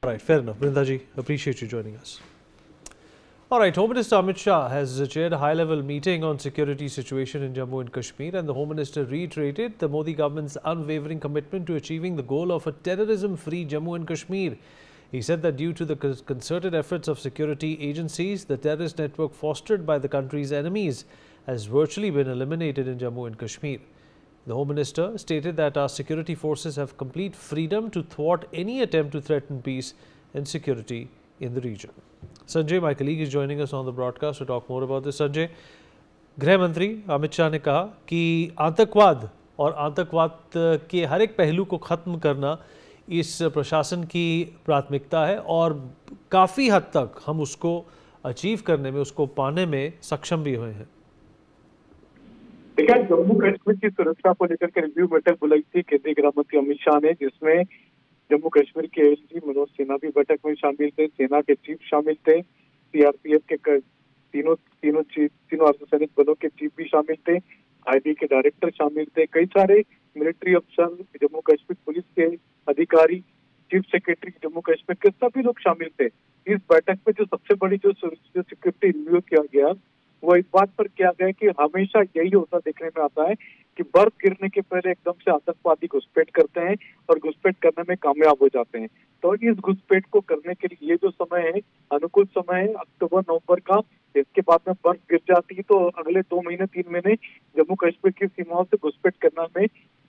All right, fair enough. Brindaji, appreciate you joining us. All right, Home Minister Amit Shah has chaired a high-level meeting on security situation in Jammu and Kashmir, and the Home Minister reiterated the Modi government's unwavering commitment to achieving the goal of a terrorism-free Jammu and Kashmir. He said that due to the concerted efforts of security agencies, the terrorist network fostered by the country's enemies has virtually been eliminated in Jammu and Kashmir. The Home Minister stated that our security forces have complete freedom to thwart any attempt to threaten peace and security in the region. Sanjay, my colleague, is joining us on the broadcast to talk more about this. Sanjay, गृह मंत्री अमित शाह ने कहा कि आतंकवाद और आतंकवाद के हर एक पहलू को ख़त्म करना इस प्रशासन की प्राथमिकता है और काफ़ी हद तक हम उसको अचीव करने में, उसको पाने में सक्षम भी हुए हैं। देखिए, जम्मू कश्मीर की सुरक्षा को लेकर के रिव्यू बैठक बुलाई थी केंद्रीय गृह मंत्री अमित शाह ने, जिसमें जम्मू कश्मीर के एएसजी मनोज सिन्हा भी बैठक में शामिल थे, सेना के चीफ शामिल थे, सीआरपीएफ के तीनों अर्धसैनिक बलों के चीफ भी शामिल थे, आईबी के डायरेक्टर शामिल थे, कई सारे मिलिट्री अफसर, जम्मू कश्मीर पुलिस के अधिकारी, चीफ सेक्रेटरी जम्मू कश्मीर के सभी लोग शामिल थे। इस बैठक में जो सबसे बड़ी जो सिक्योरिटी रिव्यू किया गया वो इस बात पर किया गया कि हमेशा यही होता देखने में आता है कि बर्फ गिरने के पहले एकदम से आतंकवादी घुसपैठ करते हैं और घुसपैठ करने में कामयाब हो जाते हैं। तो इस घुसपैठ को करने के लिए ये जो समय है, अनुकूल समय है अक्टूबर नवंबर का, इसके बाद में बर्फ गिर जाती है तो अगले 2 महीने 3 महीने जम्मू कश्मीर की सीमाओं से घुसपैठ करना में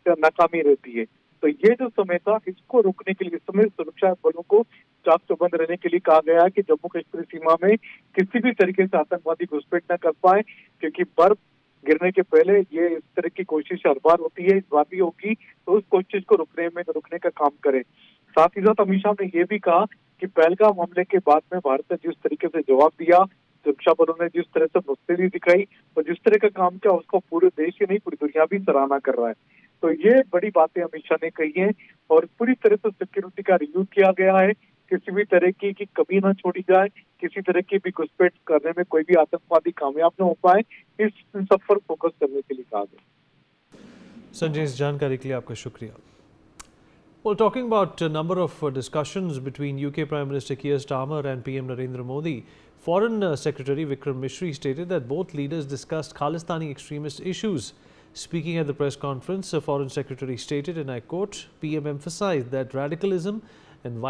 नाकामी रहती है। तो ये जो समय था, इसको रोकने के लिए इस समय सुरक्षा बलों को चाक चौबंद रहने के लिए कहा गया है कि जम्मू कश्मीर सीमा में किसी भी तरीके से आतंकवादी घुसपैठ न कर पाए, क्योंकि बर्फ गिरने के पहले ये इस तरह की कोशिश हर बार होती है, इस बार भी होगी, तो उस कोशिश को रुकने का काम करें। साथ ही साथ अमित शाह ने यह भी कहा कि पहलगाम हमले के बाद में भारत ने जिस तरीके से जवाब दिया, सुरक्षा बलों ने जिस तरह से मुस्तैदी दिखाई और जिस तरह का काम किया, उसको पूरे देश ही नहीं पूरी दुनिया भी सराहना कर रहा है। तो ये बड़ी बातें अमित शाह ने कही हैं और पूरी तरह से सिक्योरिटी का रिव्यू किया गया है, किसी भी तरह की कमी न छोड़ी जाए, किसी तरह की भी घुसपैठ करने में कोई भी आतंकवादी कामयाब न हो पाए, इस सब पर फोकस करने के लिए कहा गया। संजय, इस जानकारी के लिए आपका शुक्रिया। Well, talking about a number of discussions between UK Prime Minister Keir Starmer and PM Narendra Modi, Foreign Secretary Vikram Misri stated that both leaders discussed Khalistani extremist issues. Speaking at the press conference, the Foreign Secretary stated, and I quote, PM emphasized that radicalism and